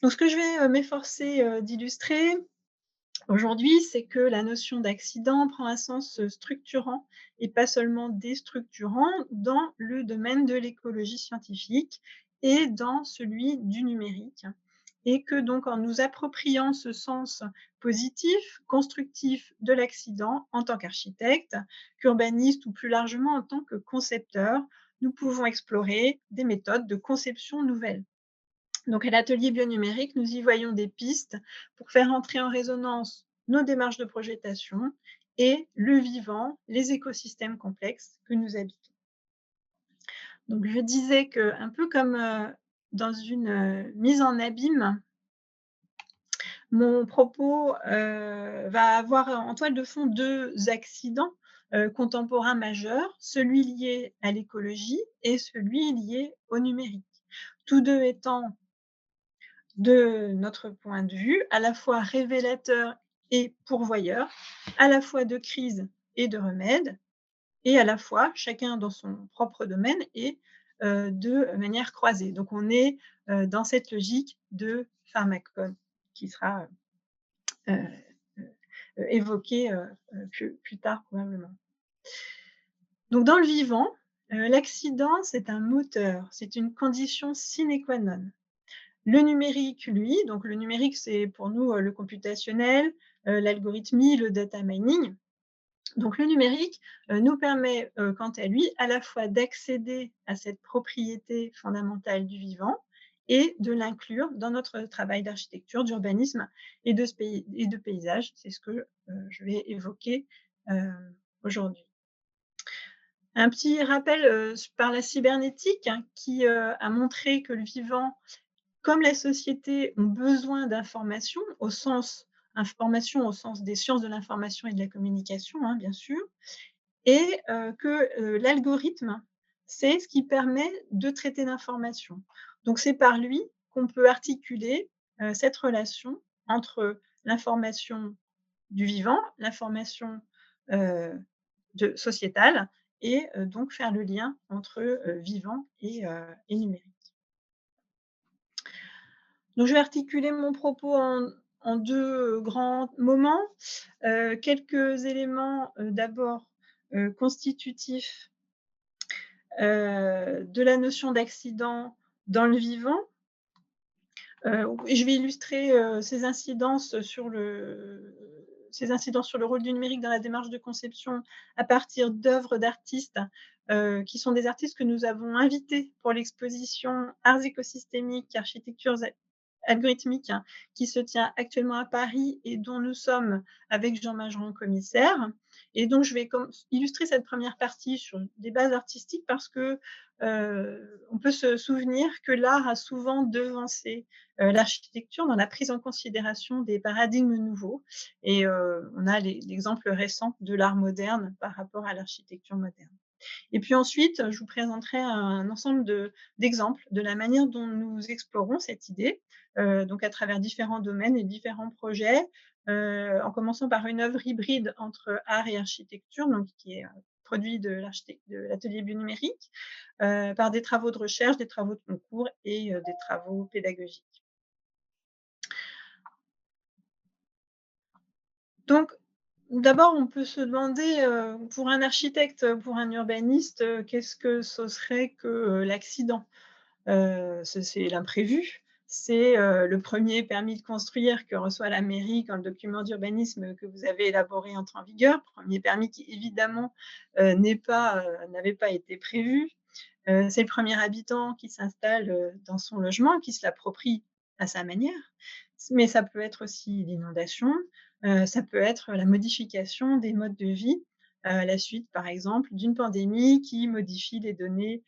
Donc ce que je vais, m'efforcer, d'illustrer aujourd'hui, c'est que la notion d'accident prend un sens, structurant et pas seulement déstructurant dans le domaine de l'écologie scientifique et dans celui du numérique, et que donc en nous appropriant ce sens positif, constructif de l'accident en tant qu'architecte, qu'urbaniste ou plus largement en tant que concepteur, nous pouvons explorer des méthodes de conception nouvelles. Donc à l'atelier bionumérique, nous y voyons des pistes pour faire entrer en résonance nos démarches de projetation et le vivant, les écosystèmes complexes que nous habitons. Donc je disais que, un peu comme, dans une, mise en abîme, mon propos, va avoir en toile de fond 2 accidents, contemporains majeurs, celui lié à l'écologie et celui lié au numérique. Tous 2 étant de notre point de vue, à la fois révélateur et pourvoyeur, à la fois de crise et de remède, et à la fois, chacun dans son propre domaine et de manière croisée. Donc on est, dans cette logique de pharmacone qui sera, heu évoquée, plus tard probablement. Donc dans le vivant, l'accident, c'est un moteur, c'est une condition sine qua non. Le numérique, lui, donc le numérique, c'est pour nous, le computationnel, l'algorithmie, le data mining. Donc le numérique, nous permet, quant à lui, à la fois d'accéder à cette propriété fondamentale du vivant et de l'inclure dans notre travail d'architecture, d'urbanisme et de paysage. C'est ce que, je vais évoquer, aujourd'hui. Un petit rappel, par la cybernétique, hein, qui, a montré que le vivant comme la société ont besoin d'informations au sens des sciences de l'information et de la communication, hein, bien sûr, et que, l'algorithme, c'est ce qui permet de traiter l'information. Donc c'est par lui qu'on peut articuler, cette relation entre l'information du vivant, l'information, heu, de sociétale et donc faire le lien entre, vivant et numérique. Donc je vais articuler mon propos en 2 grands moments. Quelques éléments, d'abord, constitutifs, de la notion d'accident dans le vivant. Et je vais illustrer, ces incidences sur le rôle du numérique dans la démarche de conception à partir d'œuvres d'artistes, qui sont des artistes que nous avons invités pour l'exposition Arts écosystémiques, architectures algorithmique, hein, qui se tient actuellement à Paris et dont nous sommes avec Jean Mageron commissaire. Et donc je vais illustrer cette première partie sur des bases artistiques parce que, on peut se souvenir que l'art a souvent devancé, l'architecture dans la prise en considération des paradigmes nouveaux, et on a l'exemple récent de l'art moderne par rapport à l'architecture moderne. Et puis ensuite, je vous présenterai un ensemble d'exemples de la manière dont nous explorons cette idée, donc à travers différents domaines et différents projets, en commençant par une œuvre hybride entre art et architecture, donc qui est, produit de l'atelier Bionumérique, par des travaux de recherche, des travaux de concours et des travaux pédagogiques. Donc d'abord, on peut se demander, pour un architecte, pour un urbaniste, qu'est-ce que ce serait que, l'accident? C'est l'imprévu, c'est, le premier permis de construire que reçoit la mairie quand le document d'urbanisme que vous avez élaboré entre en vigueur. Premier permis qui évidemment, n'avait pas été prévu. C'est le premier habitant qui s'installe, dans son logement, qui se l'approprie à sa manière. Mais ça peut être aussi l'inondation, ça peut être la modification des modes de vie, à la suite, par exemple, d'une pandémie qui modifie les données,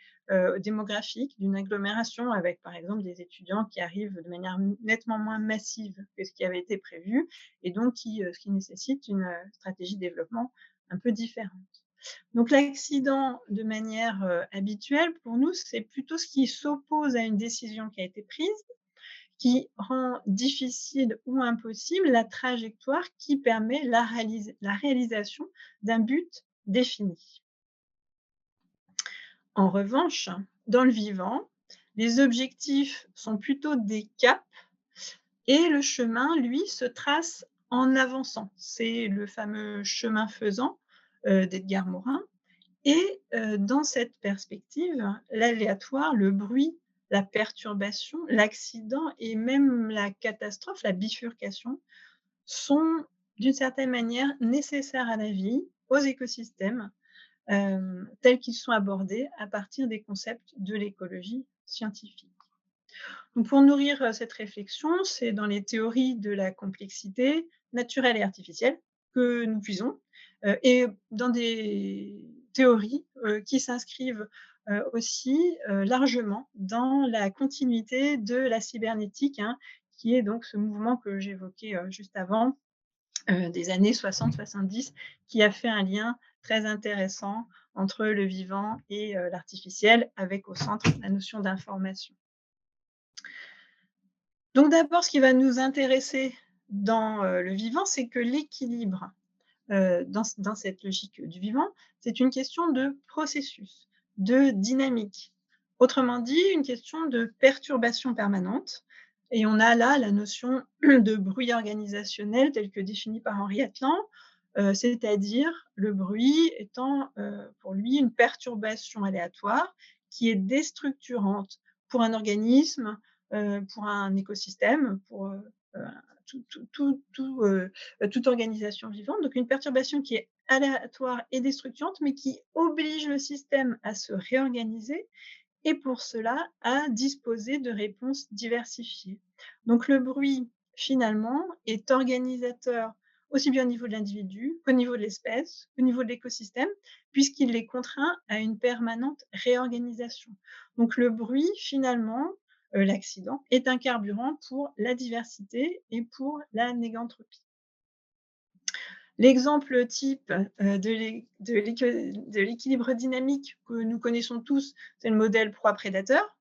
démographiques d'une agglomération avec, par exemple, des étudiants qui arrivent de manière nettement moins massive que ce qui avait été prévu et donc ce qui nécessite une, stratégie de développement un peu différente. Donc l'accident, de manière, habituelle pour nous, c'est plutôt ce qui s'oppose à une décision qui a été prise, qui rend difficile ou impossible la trajectoire qui permet la réalisation d'un but défini. En revanche, dans le vivant, les objectifs sont plutôt des caps, et le chemin, lui, se trace en avançant. C'est le fameux chemin faisant, d'Edgar Morin et dans cette perspective, l'aléatoire, le bruit, la perturbation, l'accident et même la catastrophe, la bifurcation, sont d'une certaine manière nécessaires à la vie, aux écosystèmes, tels qu'ils sont abordés à partir des concepts de l'écologie scientifique. Donc pour nourrir, cette réflexion, c'est dans les théories de la complexité naturelle et artificielle que nous puisons, et dans des théories, qui s'inscrivent, aussi, largement dans la continuité de la cybernétique, hein, qui est donc ce mouvement que j'évoquais, juste avant, des années 60-70, qui a fait un lien très intéressant entre le vivant et l'artificiel, avec au centre la notion d'information. Donc d'abord, ce qui va nous intéresser dans, le vivant, c'est que l'équilibre, dans cette logique du vivant, c'est une question de processus, de dynamique. Autrement dit, une question de perturbation permanente et on a là la notion de bruit organisationnel tel que défini par Henri Atlan, c'est-à-dire le bruit étant, pour lui une perturbation aléatoire qui est déstructurante pour un organisme, pour un écosystème, pour, toute organisation vivante. Donc une perturbation qui est aléatoire et déstructurante, mais qui oblige le système à se réorganiser et pour cela à disposer de réponses diversifiées. Donc le bruit, finalement, est organisateur aussi bien au niveau de l'individu qu'au niveau de l'espèce, au niveau de l'écosystème, puisqu'il les contraint à une permanente réorganisation. Donc le bruit, finalement, l'accident, est un carburant pour la diversité et pour la négantropie. L'exemple type, de l'équilibre dynamique que nous connaissons tous, c'est le modèle proie-prédateur,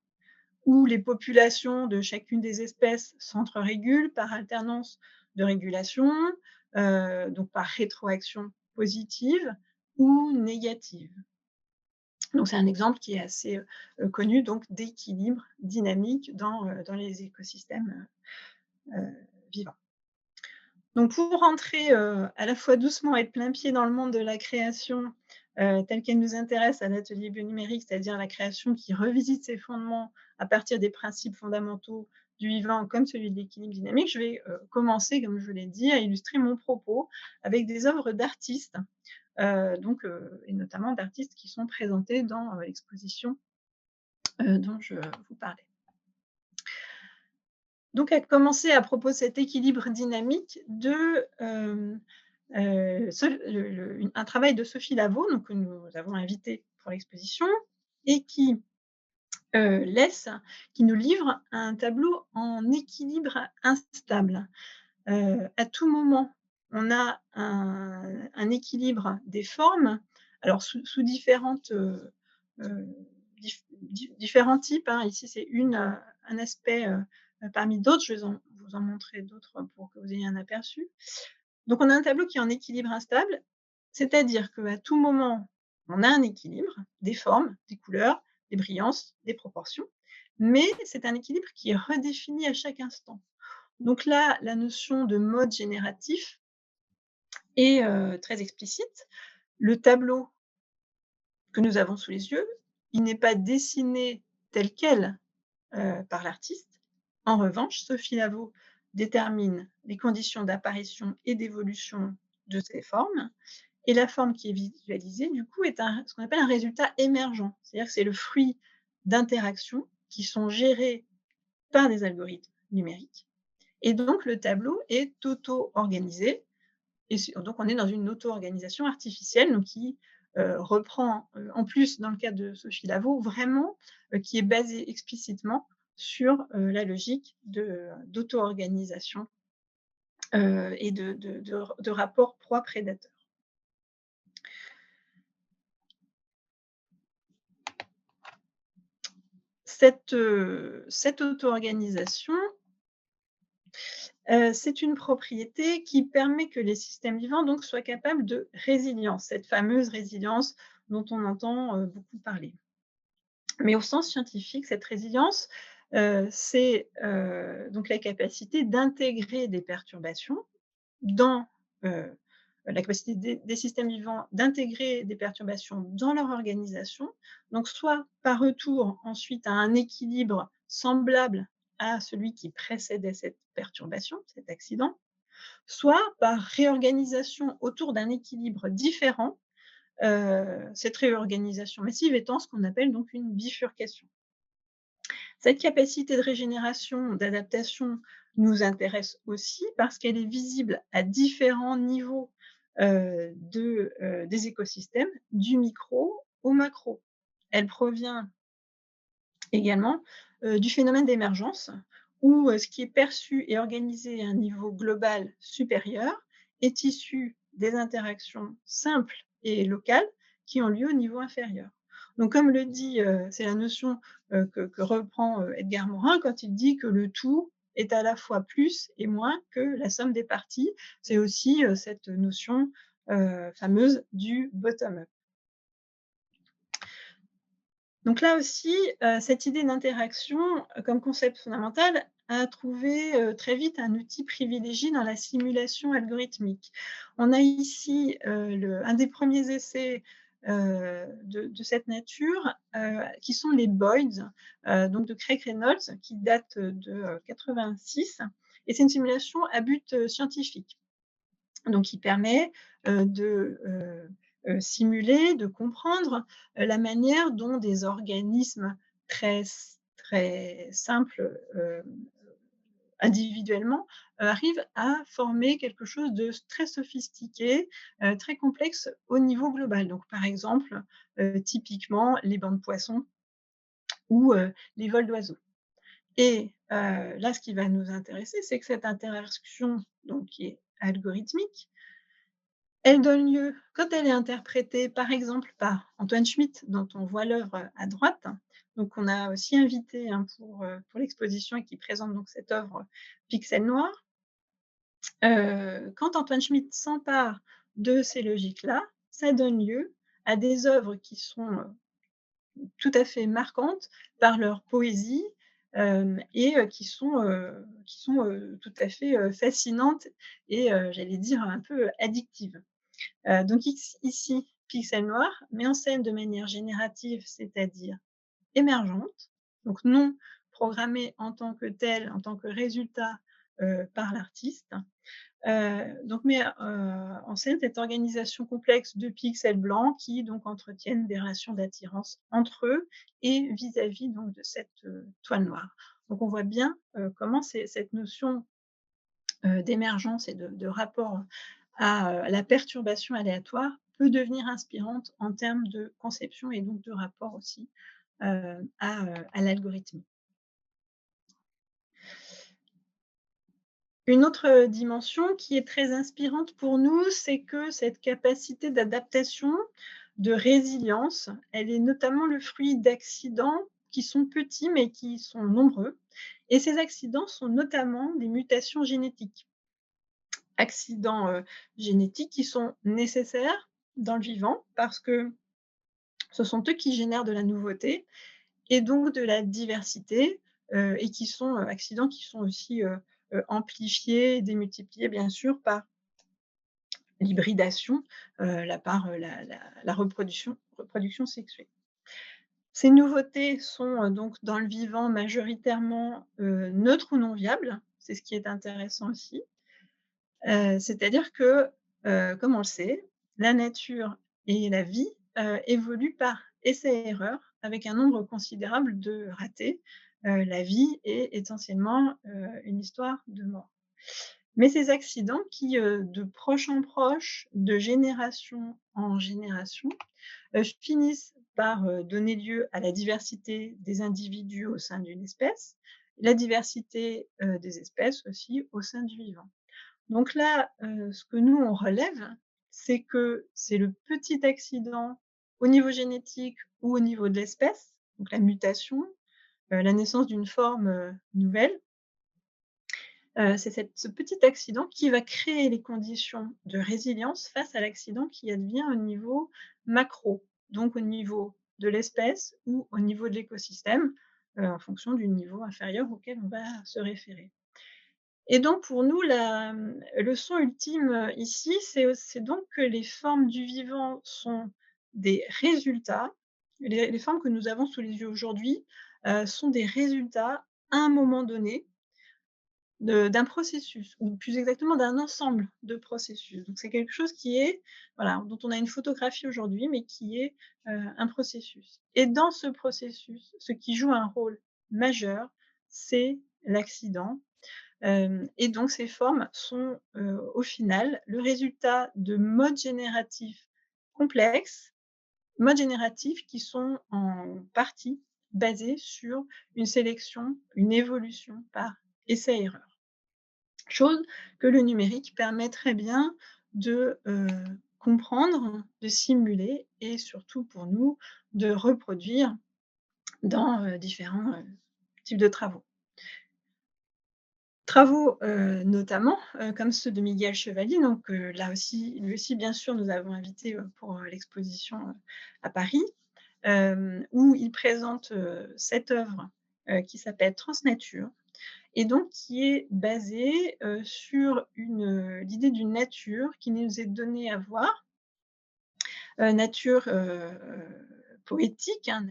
où les populations de chacune des espèces s'entre-régulent par alternance de régulation, donc par rétroaction positive ou négative. Donc c'est un exemple qui est assez, connu donc d'équilibre dynamique dans les écosystèmes, vivants. Donc pour rentrer, à la fois doucement et de plain-pied dans le monde de la création, telle qu'elle nous intéresse à l'atelier bionumérique, c'est-à-dire la création qui revisite ses fondements à partir des principes fondamentaux du vivant comme celui de l'équilibre dynamique, je vais, commencer, comme je vous l'ai dit, à illustrer mon propos avec des œuvres d'artistes, donc et notamment d'artistes qui sont présentés dans, l'exposition, dont je vous parlais. Donc à commencer à propos de cet équilibre dynamique de, un travail de Sophie Lavaux, donc que nous avons invité pour l'exposition et laisse qui nous livre un tableau en équilibre instable. À tout moment, on a un équilibre des formes, alors sous différentes, différents types, hein. Ici, c'est un aspect, parmi d'autres. Je vais vous en montrer d'autres pour que vous ayez un aperçu. Donc on a un tableau qui est en équilibre instable, c'est-à-dire qu'à tout moment, on a un équilibre, des formes, des couleurs, des brillances, des proportions, mais c'est un équilibre qui est redéfini à chaque instant. Donc là, la notion de mode génératif est, très explicite. Le tableau que nous avons sous les yeux, il n'est pas dessiné tel quel, par l'artiste. En revanche, Sophie Lavaux détermine les conditions d'apparition et d'évolution de ces formes et la forme qui est visualisée, du coup, est ce qu'on appelle un résultat émergent. C'est-à-dire que c'est le fruit d'interactions qui sont gérées par des algorithmes numériques et donc le tableau est auto-organisé et donc on est dans une auto-organisation artificielle, donc qui, reprend, en plus dans le cas de Sophie Lavaux, vraiment, qui est basée explicitement sur, la logique d'auto-organisation, et de rapport proie-prédateur. Cette auto-organisation, c'est une propriété qui permet que les systèmes vivants donc soient capables de résilience, cette fameuse résilience dont on entend, beaucoup parler. Mais au sens scientifique, cette résilience, C'est, donc la capacité d'intégrer des perturbations dans, la capacité des systèmes vivants d'intégrer des perturbations dans leur organisation, donc soit par retour ensuite à un équilibre semblable à celui qui précédait cette perturbation, cet accident, soit par réorganisation autour d'un équilibre différent, cette réorganisation massive étant ce qu'on appelle donc une bifurcation. Cette capacité de régénération, d'adaptation nous intéresse aussi parce qu'elle est visible à différents niveaux, des écosystèmes, du micro au macro. Elle provient également, du phénomène d'émergence où, ce qui est perçu et organisé à un niveau global supérieur est issu des interactions simples et locales qui ont lieu au niveau inférieur. Donc comme le dit, c'est la notion, que reprend, Edgar Morin quand il dit que le tout est à la fois plus et moins que la somme des parties. C'est aussi, cette notion, fameuse du bottom up. Donc là aussi, cette idée d'interaction, comme concept fondamental, a trouvé, très vite un outil privilégié dans la simulation algorithmique. On a ici, un des premiers essais, de cette nature, qui sont les BOIDS, donc de Craig Reynolds, qui date de, 86 et c'est une simulation à but, scientifique. Donc qui permet, simuler, de comprendre, la manière dont des organismes très simples, individuellement, arrivent à former quelque chose de très sophistiqué, très complexe au niveau global. Donc par exemple, typiquement les bancs de poissons ou, les vols d'oiseaux et là ce qui va nous intéresser, c'est que cette interaction donc qui est algorithmique, elle donne lieu, quand elle est interprétée, par exemple, par Antoine Schmitt, dont on voit l'œuvre à droite, donc on a aussi invité, hein, pour l'exposition et qui présente donc cette œuvre Pixel noir. Quand Antoine Schmitt s'empare de ces logiques-là, ça donne lieu à des œuvres qui sont, tout à fait marquantes par leur poésie, et qui sont tout à fait, fascinantes et j'allais dire un peu addictives. Donc ici, Pixel noir met en scène de manière générative, c'est-à-dire émergente, donc non programmée en tant que telle, en tant que résultat, par l'artiste, donc met, en scène cette organisation complexe de pixels blancs qui donc entretiennent des relations d'attirance entre eux et vis-à-vis donc de cette, toile noire. Donc on voit bien, comment cette notion, d'émergence et de rapport à la perturbation aléatoire peut devenir inspirante en termes de conception et donc de rapport aussi, à l'algorithme. Une autre, dimension qui est très inspirante pour nous, c'est que cette capacité d'adaptation, de résilience, elle est notamment le fruit d'accidents qui sont petits mais qui sont nombreux et ces accidents sont notamment des mutations génétiques. Accidents, génétiques qui sont nécessaires dans le vivant parce que ce sont eux qui génèrent de la nouveauté et donc de la diversité, et qui sont, accidents qui sont aussi, amplifiés et démultipliés bien sûr par l'hybridation, la reproduction sexuée. Ces nouveautés sont, donc dans le vivant majoritairement, neutres ou non viables, c'est ce qui est intéressant aussi. C'est-à-dire que, comme on le sait, la nature et la vie, évoluent par essai-erreur avec un nombre considérable de ratés. La vie est essentiellement, une histoire de mort. Mais ces accidents qui, de proche en proche, de génération en génération, finissent par, donner lieu à la diversité des individus au sein d'une espèce, la diversité, des espèces aussi au sein du vivant. Donc là, ce que nous on relève, c'est que c'est le petit accident au niveau génétique ou au niveau de l'espèce, donc la mutation, la naissance d'une forme, nouvelle, c'est ce petit accident qui va créer les conditions de résilience face à l'accident qui advient au niveau macro, donc au niveau de l'espèce ou au niveau de l'écosystème. en fonction du niveau inférieur auquel on va se référer. Et donc pour nous, la, leçon ultime, ici, c'est donc que les formes du vivant sont des résultats. Les formes que nous avons sous les yeux aujourd'hui, sont des résultats, à un moment donné, d'un processus ou plus exactement d'un ensemble de processus. Donc c'est quelque chose qui est, voilà, dont on a une photographie aujourd'hui, mais qui est, un processus. Et dans ce processus, ce qui joue un rôle majeur, c'est l'accident. Et donc ces formes sont, au final, le résultat de modes génératifs complexes, modes génératifs qui sont en partie basés sur une sélection, une évolution par essai-erreur. Chose que le numérique permet très bien de, comprendre, de simuler et surtout pour nous, de reproduire dans, différents, types de travaux. Travaux, notamment, comme ceux de Miguel Chevalier, donc là aussi lui aussi bien sûr nous avons invité, pour, l'exposition, à Paris, où il présente, cette œuvre, qui s'appelle Transnature et donc qui est basée, sur l'idée d'une nature qui nous est donnée à voir, nature, poétique, hein,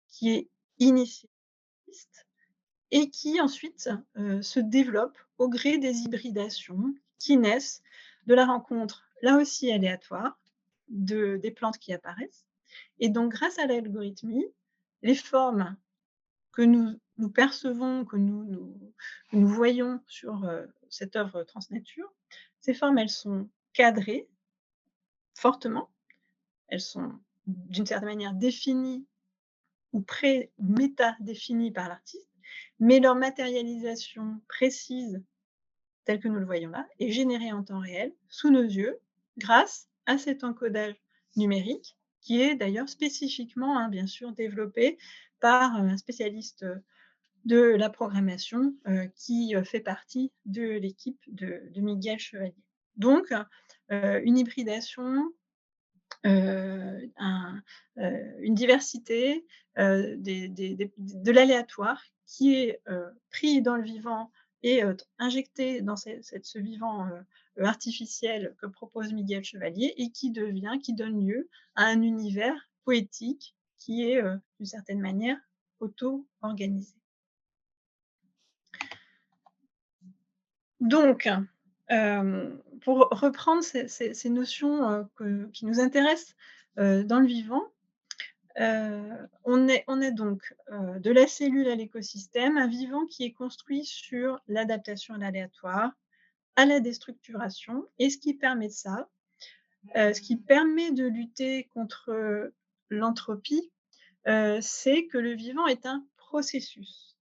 qui est initialiste et qui ensuite, se développe au gré des hybridations qui naissent de la rencontre, là aussi aléatoire, des plantes qui apparaissent et donc grâce à l'algorithmie, les formes que nous percevons, que nous voyons sur, cette œuvre Transnature, ces formes, elles sont cadrées fortement, elles sont d'une certaine manière définies ou méta-définies par l'artiste, mais leur matérialisation précise, telle que nous le voyons là, est générée en temps réel, sous nos yeux, grâce à cet encodage numérique qui est d'ailleurs spécifiquement, hein, bien sûr développé par, un spécialiste, de la programmation, qui, fait partie de l'équipe de Miguel Chevalier. Donc, une hybridation, un, une diversité, de l'aléatoire qui est, pris dans le vivant et injecté dans ce vivant, artificiel que propose Miguel Chevalier et qui donne lieu à un univers poétique qui est, d'une certaine manière, auto-organisé. Donc, pour reprendre ces notions, qui nous intéressent, dans le vivant, on est donc, de la cellule à l'écosystème, un vivant qui est construit sur l'adaptation à l'aléatoire, à la déstructuration et ce qui permet ça, ce qui permet de lutter contre l'entropie, c'est que le vivant est un processus.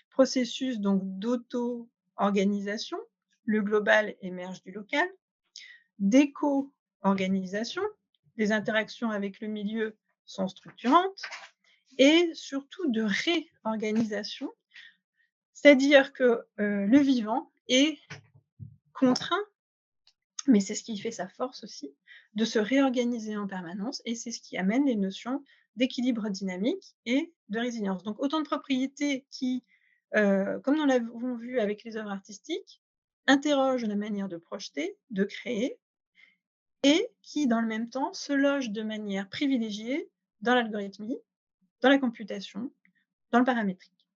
Processus donc d'auto-organisation, le global émerge du local, d'éco-organisation, les interactions avec le milieu sont structurantes et surtout de réorganisation, c'est-à-dire que, le vivant est contraint, mais c'est ce qui fait sa force aussi, de se réorganiser en permanence et c'est ce qui amène les notions d'équilibre dynamique et de résilience. Donc autant de propriétés qui, comme nous l'avons vu avec les œuvres artistiques, interrogent la manière de projeter, de créer et qui, dans le même temps, se logent de manière privilégiée dans l'algorithmie, dans la computation, dans le paramétrique.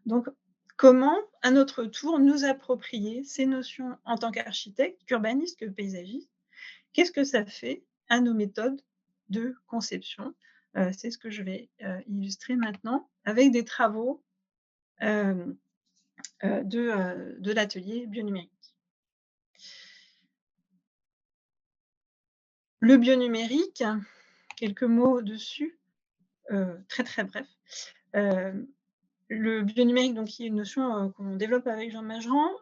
Donc, comment, à notre tour, nous approprier ces notions en tant qu'architecte, qu'urbaniste, que paysagiste? Qu'est-ce que ça fait à nos méthodes de conception? C'est ce que je vais, illustrer maintenant avec des travaux, hem, de l'atelier bionumérique. Le bionumérique, quelques mots dessus, très, très bref. Hem, le bionumérique, donc qui est une notion, qu'on développe avec Jean Majerans,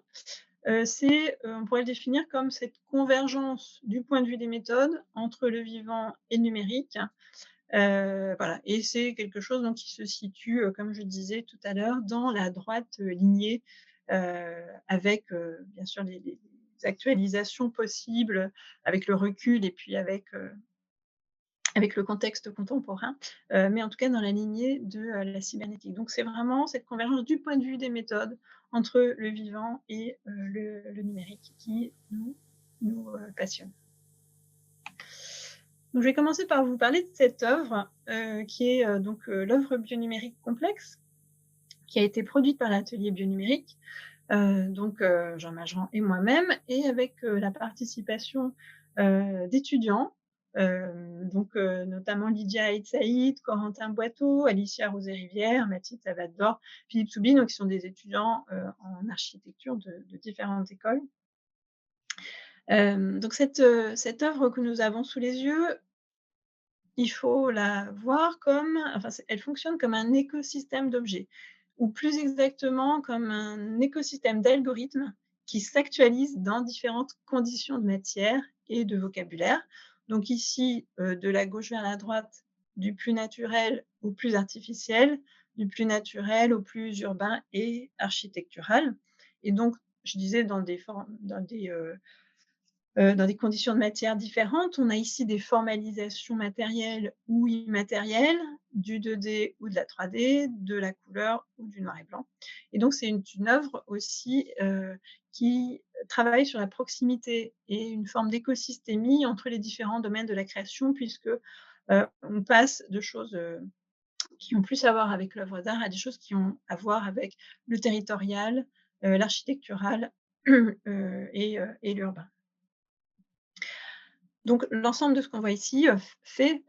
c'est, on pourrait le définir comme cette convergence du point de vue des méthodes entre le vivant et le numérique. Voilà et c'est quelque chose donc qui se situe, comme je disais tout à l'heure, dans la droite, lignée, avec, bien sûr les actualisations possibles, avec le recul et puis avec, avec le contexte contemporain, mais en tout cas dans la lignée de, la cybernétique. Donc c'est vraiment cette convergence du point de vue des méthodes entre le vivant et le numérique qui nous passionne. Donc je vais commencer par vous parler de cette œuvre, qui est, l'œuvre bionumérique complexe, qui a été produite par l'atelier bionumérique, Jean Majeran et moi-même, et avec, la participation, d'étudiants, notamment Lydia Aït Saïd, Corentin Boiteau, Alicia Rosé-Rivière, Mathilde Savador, Philippe Soubine, donc qui sont des étudiants, en architecture de différentes écoles. Cette œuvre que nous avons sous les yeux, il faut la voir comme enfin, elle fonctionne comme un écosystème d'objets, ou plus exactement comme un écosystème d'algorithmes qui s'actualisent dans différentes conditions de matière et de vocabulaire. Donc ici, de la gauche vers la droite, du plus naturel au plus artificiel, du plus naturel au plus urbain et architectural. Et donc, je disais dans des conditions de matière différentes. On a ici des formalisations matérielles ou immatérielles, du 2D ou de la 3D, de la couleur ou du noir et blanc. Et donc c'est une œuvre aussi, qui travaille sur la proximité et une forme d'écosystémie entre les différents domaines de la création puisque, on passe de choses, qui ont plus à voir avec l'œuvre d'art à des choses qui ont à voir avec le territorial, l'architectural, et l'urbain. Donc l'ensemble de ce qu'on voit ici, fait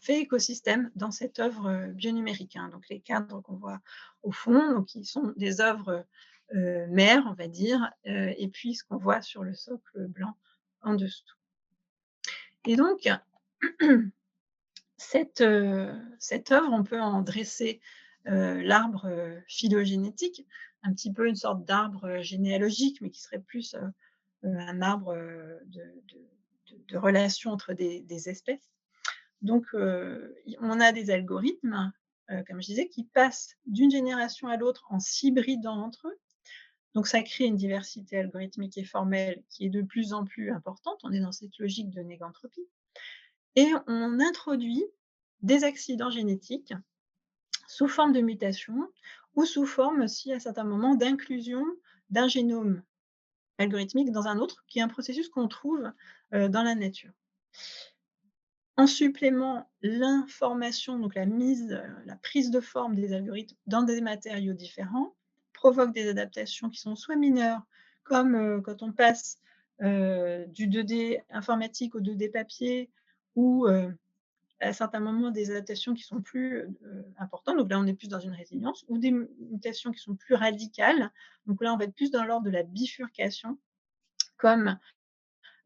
écosystème dans cette œuvre, bionumérique, hein. Donc les cadres qu'on voit au fond, donc qui sont des œuvres, mères, on va dire, et puis ce qu'on voit sur le socle blanc en dessous. Et donc cette œuvre, on peut en dresser, l'arbre, phylogénétique, un petit peu une sorte d'arbre, généalogique, mais qui serait plus, un arbre, de relations entre des espèces. Donc, on a des algorithmes, comme je disais, qui passent d'une génération à l'autre en s'hybridant entre eux. Donc ça crée une diversité algorithmique et formelle qui est de plus en plus importante. On est dans cette logique de négantropie et on introduit des accidents génétiques sous forme de mutation ou sous forme aussi, à certains moments, d'inclusion d'un génome algorithmique dans un autre, qui est un processus qu'on trouve, dans la nature. En supplément, l'information, donc la prise de forme des algorithmes dans des matériaux différents, provoque des adaptations qui sont soit mineures, comme, quand on passe, du 2D informatique au 2D papier ou, à certains moments des adaptations qui sont plus, importantes, donc là on est plus dans une résilience ou des mutations qui sont plus radicales, donc là on va être plus dans l'ordre de la bifurcation, comme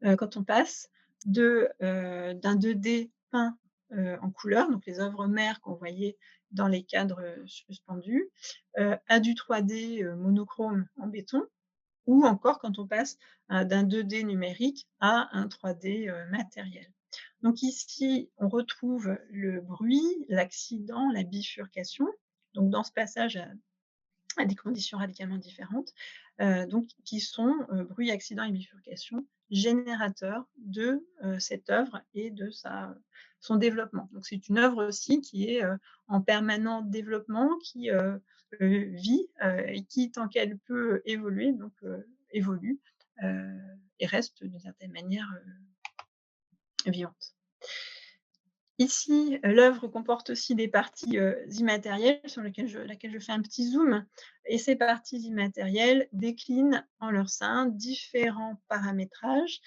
quand on passe d'un 2D peint, en couleur, donc les œuvres mères qu'on voyait dans les cadres, suspendus, à du 3D, monochrome en béton ou encore quand on passe, d'un 2D numérique à un 3D, matériel. Donc ici, on retrouve le bruit, l'accident, la bifurcation, donc dans ce passage à des conditions radicalement différentes, donc qui sont, bruit, accident et bifurcation, générateurs de, cette œuvre et de son développement. Donc c'est une œuvre aussi qui est, en permanent développement, qui, vit, et qui, tant qu'elle peut évoluer, évolue, et reste d'une certaine manière, vivante. Ici, l'œuvre comporte aussi des parties, immatérielles sur laquelle je fais un petit zoom et ces parties immatérielles déclinent en leur sein différents paramétrages,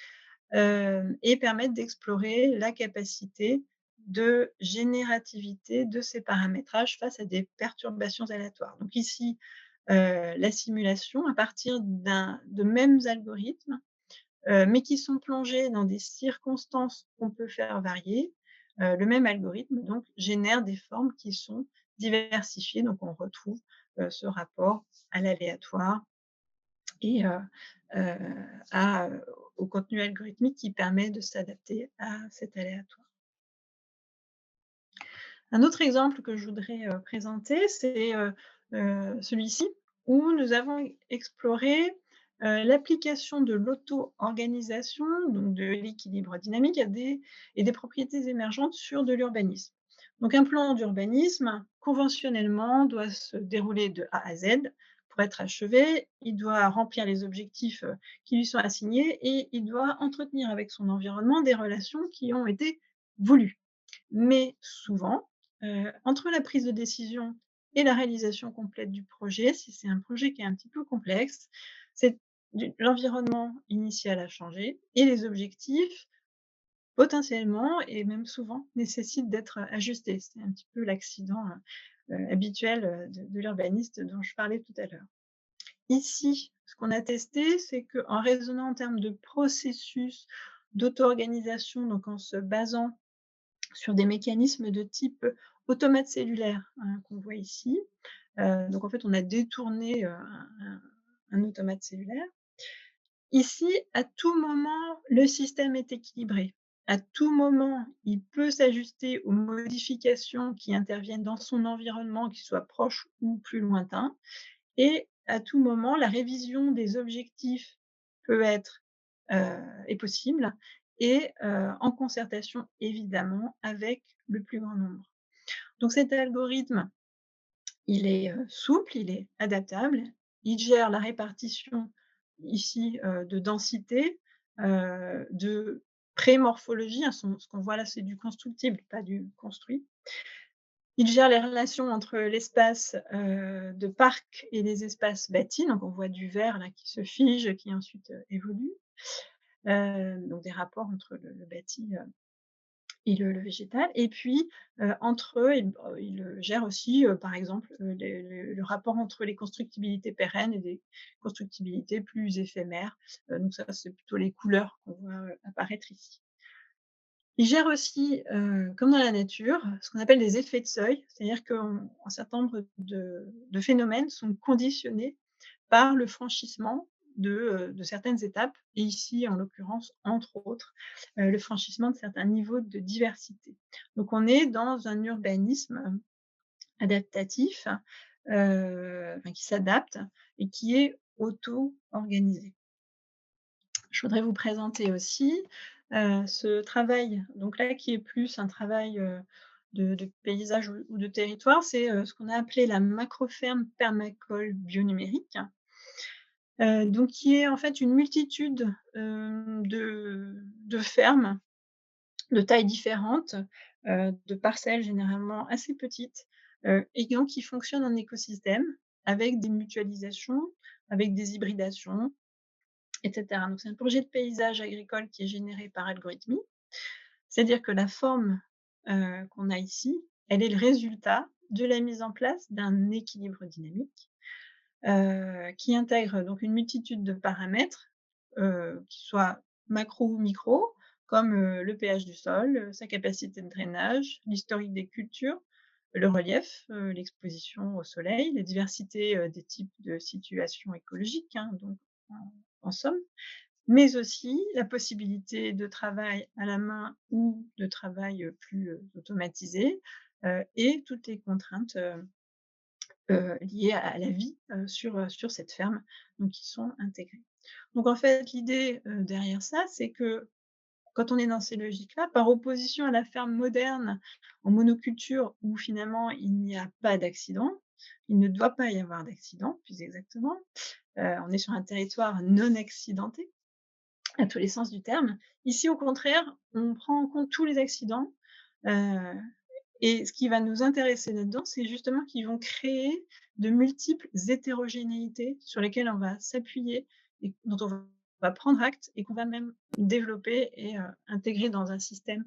et permettent d'explorer la capacité de générativité de ces paramétrages face à des perturbations aléatoires. Donc ici, la simulation à partir de mêmes algorithmes, mais qui sont plongés dans des circonstances qu'on peut faire varier. Le même algorithme donc génère des formes qui sont diversifiées, donc on retrouve, ce rapport à l'aléatoire et heu, à, au contenu algorithmique qui permet de s'adapter à cet aléatoire. Un autre exemple que je voudrais, présenter, c'est, celui-ci où nous avons exploré, L'application de l'auto-organisation, donc de l'équilibre dynamique a des propriétés émergentes sur de l'urbanisme. Donc un plan d'urbanisme, conventionnellement, doit se dérouler de A à Z. Pour être achevé, il doit remplir les objectifs, qui lui sont assignés et il doit entretenir avec son environnement des relations qui ont été voulues. Mais souvent, entre la prise de décision et la réalisation complète du projet, si c'est un projet qui est un petit peu complexe, c'est l'environnement initial a changé et les objectifs, potentiellement et même souvent, nécessitent d'être, ajustés. C'est un petit peu l'accident, habituel, de l'urbaniste dont je parlais tout à l'heure. Ici, ce qu'on a testé, c'est qu'en raisonnant en termes de processus d'auto-organisation, donc en se basant sur des mécanismes de type automate cellulaire, hein, qu'on voit ici. Donc en fait, on a détourné, un automate cellulaire. Ici, à tout moment, le système est équilibré. À tout moment, il peut s'ajuster aux modifications qui interviennent dans son environnement, qu'ils soient proches ou plus lointains, et à tout moment, la révision des objectifs peut être, est possible et en concertation évidemment avec le plus grand nombre. Donc cet algorithme, il est, souple, il est adaptable, il gère la répartition ici, de densité, de prémorphologie, hein, ce qu'on voit là, c'est du constructible, pas du construit. Il gère les relations entre l'espace, de parc et les espaces bâtis, donc on voit du vert là qui se fige, qui ensuite, évolue. Donc des rapports entre le bâti, et le végétal et puis, entre eux, il gère aussi, par exemple, le rapport entre les constructibilités pérennes et des constructibilités plus éphémères. Donc ça, c'est plutôt les couleurs qu'on voit, apparaître ici. Il gère aussi, comme dans la nature, ce qu'on appelle des effets de seuil, c'est-à-dire qu'un certain nombre de phénomènes sont conditionnés par le franchissement de certaines étapes et ici, en l'occurrence, entre autres, le franchissement de certains niveaux de diversité. Donc on est dans un urbanisme adaptatif, enfin qui s'adapte et qui est auto-organisé. Je voudrais vous présenter aussi, ce travail, donc là qui est plus un travail, de paysage ou de territoire, c'est, ce qu'on a appelé la macroferme permacole bionumérique. Donc qui est en fait une multitude, de fermes de tailles différentes, de parcelles généralement assez petites, et donc qui fonctionnent en écosystème avec des mutualisations, avec des hybridations et cetera. Donc c'est un projet de paysage agricole qui est généré par algorithmie. C'est-à-dire que la forme, qu'on a ici, elle est le résultat de la mise en place d'un équilibre dynamique qui intègre donc une multitude de paramètres, qui soient macro ou micro, comme, le pH du sol, sa capacité de drainage, l'historique des cultures, le relief, l'exposition au soleil, la diversité, des types de situations écologiques, hein, donc en somme, mais aussi la possibilité de travail à la main ou de travail, plus, automatisé, et toutes les contraintes, liées à la vie, sur cette ferme, donc qui sont intégrées. Donc en fait, l'idée, derrière ça, c'est que quand on est dans ces logiques-là, par opposition à la ferme moderne en monoculture où finalement il n'y a pas d'accident, il ne doit pas y avoir d'accident, plus exactement, on est sur un territoire non accidenté à tous les sens du terme. Ici, au contraire, on prend en compte tous les accidents, heu et ce qui va nous intéresser là-dedans, c'est justement qu'ils vont créer de multiples hétérogénéités sur lesquelles on va s'appuyer et dont on va prendre acte et qu'on va même développer et intégrer dans un système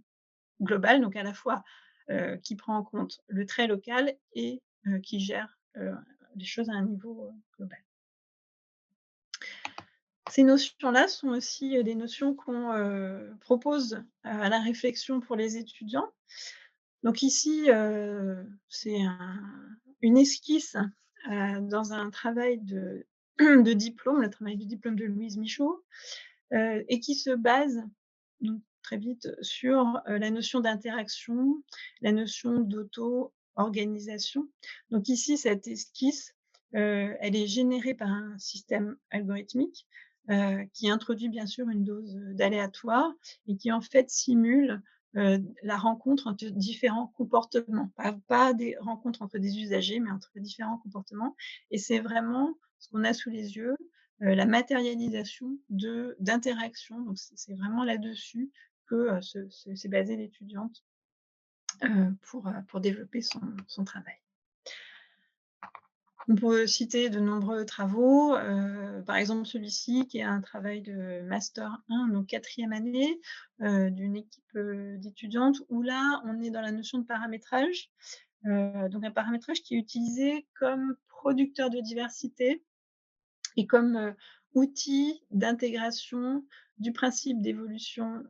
global, donc à la fois, qui prend en compte le trait local et qui gère, les choses à un niveau, global. Ces notions-là sont aussi, des notions qu'on, propose à la réflexion pour les étudiants. Donc ici, c'est une esquisse, dans un travail de de diplôme, le travail du diplôme de Louise Michaud, et qui se base donc très vite sur, la notion d'interaction, la notion d'auto-organisation. Donc ici, cette esquisse, Elle est générée par un système algorithmique, qui introduit bien sûr une dose, d'aléatoire et qui en fait simule, la rencontre entre différents comportements. Pas des rencontres entre des usagers, mais entre différents comportements et c'est vraiment ce qu'on a sous les yeux, la matérialisation d'interactions. Donc c'est vraiment là-dessus que, s'est basée l'étudiante, pour développer son travail. On peut citer de nombreux travaux, par exemple celui-ci qui est un travail de master 1, donc 4e année, d'une équipe, d'étudiantes où là, on est dans la notion de paramétrage. Donc un paramétrage qui est utilisé comme producteur de diversité et comme, outil d'intégration du principe d'évolution,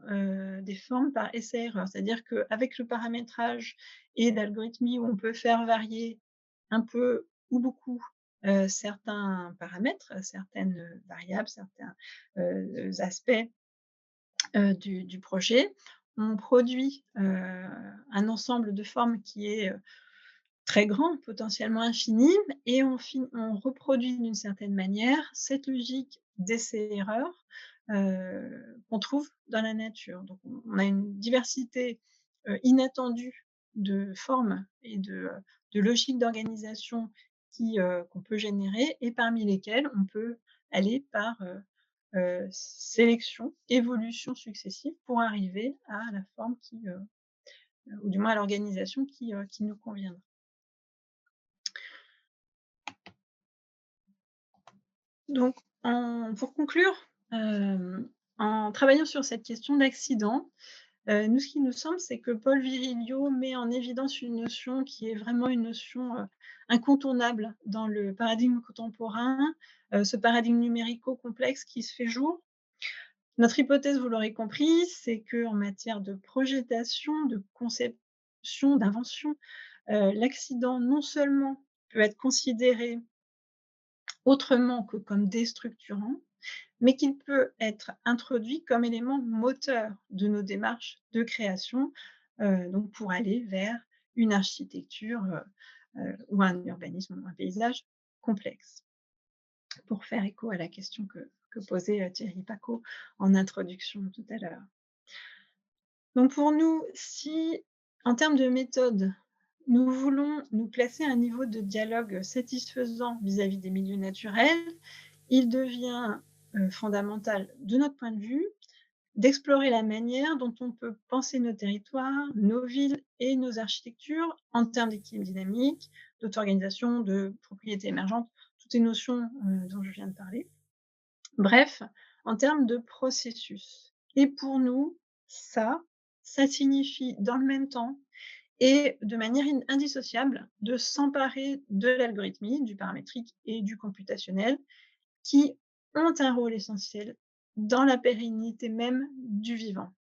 des formes par essai-erreur. C'est-à-dire qu'avec le paramétrage et l'algorithmie où on peut faire varier un peu ou beaucoup, certains paramètres, certaines, variables, certains, aspects, du projet, on produit, un ensemble de formes qui est, très grand, potentiellement infini et on reproduit d'une certaine manière cette logique d'essai-erreur, qu'on trouve dans la nature. Donc on a une diversité, inattendue de formes et de logiques d'organisation qu'on peut générer et parmi lesquelles on peut aller par, sélection, évolution successive pour arriver à la forme ou du moins à l'organisation qui nous conviendra. Donc, pour conclure, en travaillant sur cette question d'accident, nous, ce qui nous semble, c'est que Paul Virilio met en évidence une notion qui est vraiment une notion, incontournable dans le paradigme contemporain, ce paradigme numérico-complexe qui se fait jour. Notre hypothèse, vous l'aurez compris, c'est qu'en matière de projetation, de conception, d'invention, l'accident non seulement peut être considéré autrement que comme déstructurant, mais qu'il peut être introduit comme élément moteur de nos démarches de création, donc pour aller vers une architecture, ou un urbanisme ou un paysage complexe. Pour faire écho à la question que posait, Thierry Pacaud en introduction tout à l'heure. Donc pour nous, si en termes de méthode, nous voulons nous placer à un niveau de dialogue satisfaisant vis-à-vis des milieux naturels, il devient, fondamental, de notre point de vue, d'explorer la manière dont on peut penser nos territoires, nos villes et nos architectures en termes d'équilibre dynamique, d'auto-organisation, de propriété émergente, toutes ces notions, dont je viens de parler. Bref, en termes de processus. Et pour nous, ça signifie dans le même temps et de manière indissociable de s'emparer de l'algorithmie, du paramétrique et du computationnel qui ont un rôle essentiel dans la pérennité même du vivant.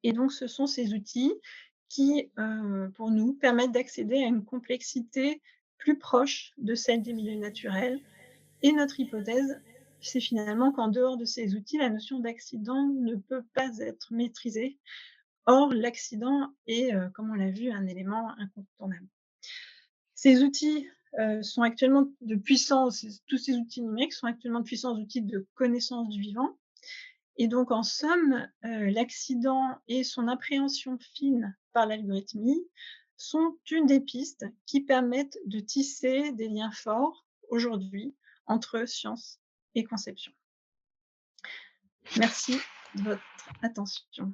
Et donc ce sont ces outils qui, pour nous, permettent d'accéder à une complexité plus proche de celle des milieux naturels et notre hypothèse, c'est finalement qu'en dehors de ces outils, la notion d'accident ne peut pas être maîtrisée. Or, l'accident est, comme on l'a vu, un élément incontournable. Ces outils, sont actuellement de puissants tous ces outils numériques sont actuellement de puissants outils de connaissance du vivant et donc en somme, l'accident et son appréhension fine par l'algorithmie sont une des pistes qui permettent de tisser des liens forts, aujourd'hui, entre science et conception. Merci de votre attention.